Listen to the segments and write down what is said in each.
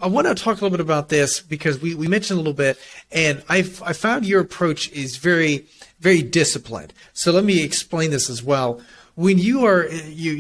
I want to talk a little bit about this because we mentioned a little bit, and I found your approach is very, very disciplined. So let me explain this as well. When you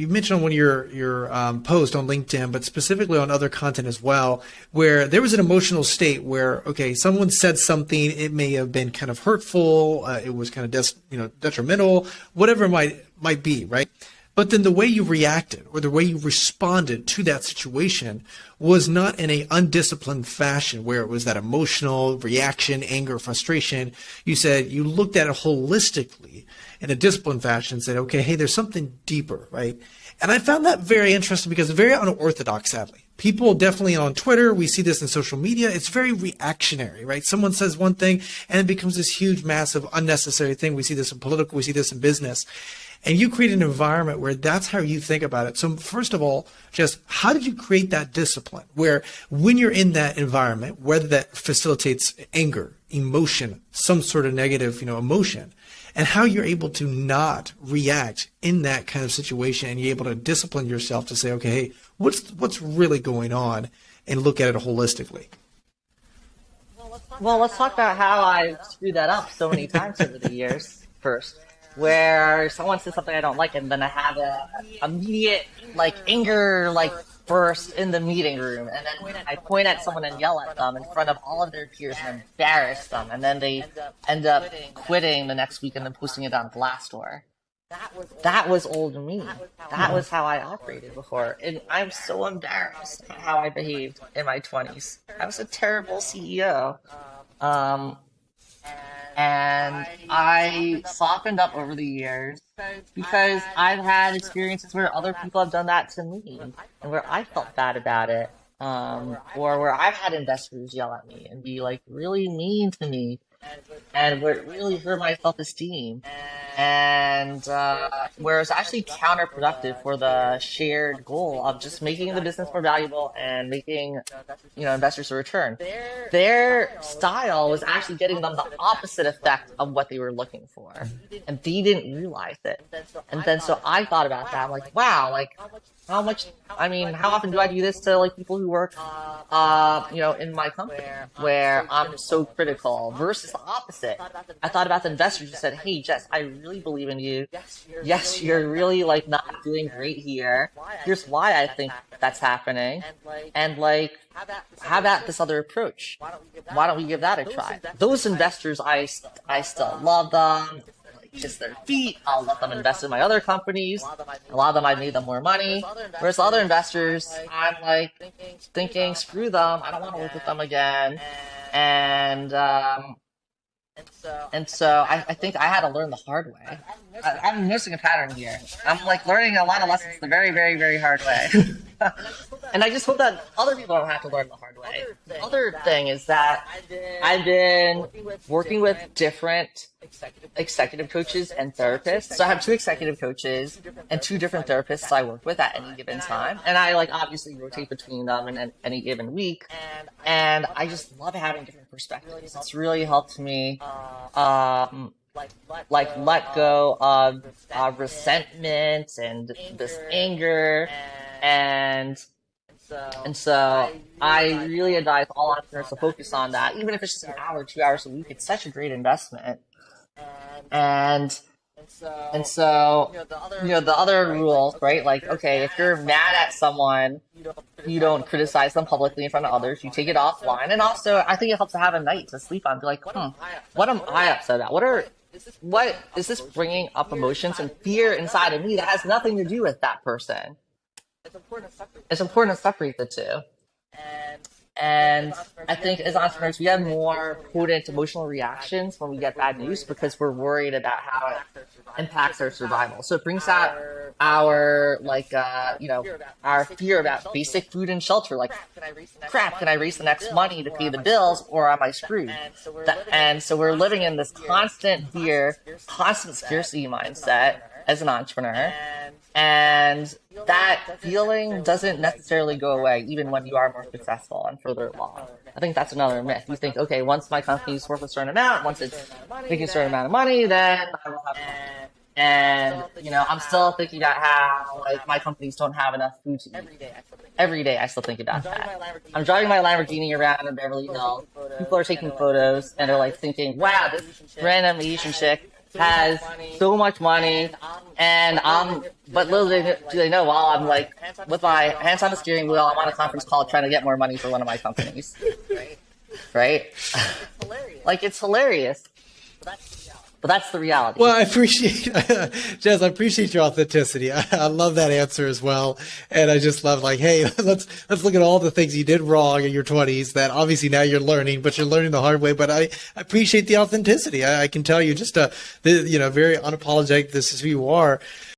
mentioned on one of your posts on LinkedIn, but specifically on other content as well, where there was an emotional state where, okay, someone said something, it may have been kind of hurtful, it was kind of detrimental, whatever it might be, right? But then the way you reacted or the way you responded to that situation was not in a undisciplined fashion where it was that emotional reaction, anger, frustration. You looked at it holistically in a disciplined fashion and said, okay, hey, there's something deeper, right? And I found that very interesting because it's very unorthodox, sadly. People definitely on Twitter, we see this in social media, it's very reactionary, right? Someone says one thing and it becomes this huge, massive, unnecessary thing. We see this in political, we see this in business. And you create an environment where that's how you think about it. So first of all, Jess, how did you create that discipline where when you're in that environment, whether that facilitates anger, emotion, some sort of negative, emotion, and how you're able to not react in that kind of situation and you're able to discipline yourself to say, okay, hey, what's really going on and look at it holistically? Well, let's talk about how I screwed that up so many times over the years first. Where someone says something I don't like, and then I have a immediate anger burst in the meeting room, and then I point at someone and yell at them in front of all of their peers and embarrass them, and then they end up quitting the next week and then posting it on Glassdoor. That was old me. That was how I operated before, and I'm so embarrassed at how I behaved in my 20s. I was a terrible CEO. And I softened up over the years because I've had experiences where other people have done that to me and where I felt bad about it. Or where I've had investors yell at me and be really mean to me and where it really hurt my self-esteem. And where it's actually counterproductive for the shared goal of just making the business more valuable and making investors a return. Their style was actually getting them the opposite effect of what they were looking for, and they didn't realize it. And then so I thought about that. I'm like, wow, how often do I do this to people who work in my company where I'm so critical versus the opposite. I thought about the investors who said, hey, Jess, I really believe in you. Yes, you're really not doing great here. Here's why I think that's happening. And how about this other approach? Why don't we give that a try? Those investors, I still love them. Kiss their feet. I'll let them invest in my other companies. A lot of them, I made them more money. Whereas other investors, I'm thinking, screw them. I don't want to work with them again. And so I think I had to learn the hard way. I'm noticing a pattern here. I'm learning a lot of lessons the very, very, very hard way. And I just hope that other people don't have to learn the hard way. The other thing is that I've been working with different executive coaches and therapists. So I have 2 executive coaches and 2 different therapists I work with at any given time. And I obviously rotate between them in any given week. And I just love having different perspectives. It's really helped me let go of resentment and this anger. And so I really advise all entrepreneurs to focus on that, even if it's just an hour, 2 hours a week. It's such a great investment. And so the other rules, right? Okay, if you're mad at someone, you don't criticize them publicly in front of others. You take it offline. And also, I think it helps to have a night to sleep on. Be what am I upset about? What is this bringing up emotions and fear inside of me that has nothing to do with that person? It's important to separate the two. And I think as entrepreneurs, we have more potent emotional reactions when we get bad news because we're worried about how it impacts our survival. So it brings out our our fear about basic food and shelter. Crap, can I raise the next money to pay the bills, or am I screwed? And so we're living in this constant fear, constant scarcity mindset as an entrepreneur. And that feeling doesn't necessarily go away even when you are more successful and further along. I think that's another myth. You think, okay, once my company's worth a certain amount, once it's making a certain amount of money, then I will have money. And, I'm still thinking about how, like, my companies don't have enough food to eat. Every day I still think about that. I'm driving my Lamborghini around in Beverly Hills. People are taking photos and they're like thinking, wow, this random Asian chick has so much money. And but little do they know, while I'm like with my hands on the steering wheel, I'm on a conference call trying to get more money for one of my companies. Right? Like, it's hilarious. But that's the reality. Well, I appreciate, Jess, I appreciate your authenticity. I love that answer as well. And I just love, like, hey, let's look at all the things you did wrong in your 20s that obviously now you're learning, but you're learning the hard way. But I appreciate the authenticity. I can tell you just, very unapologetic, this is who you are.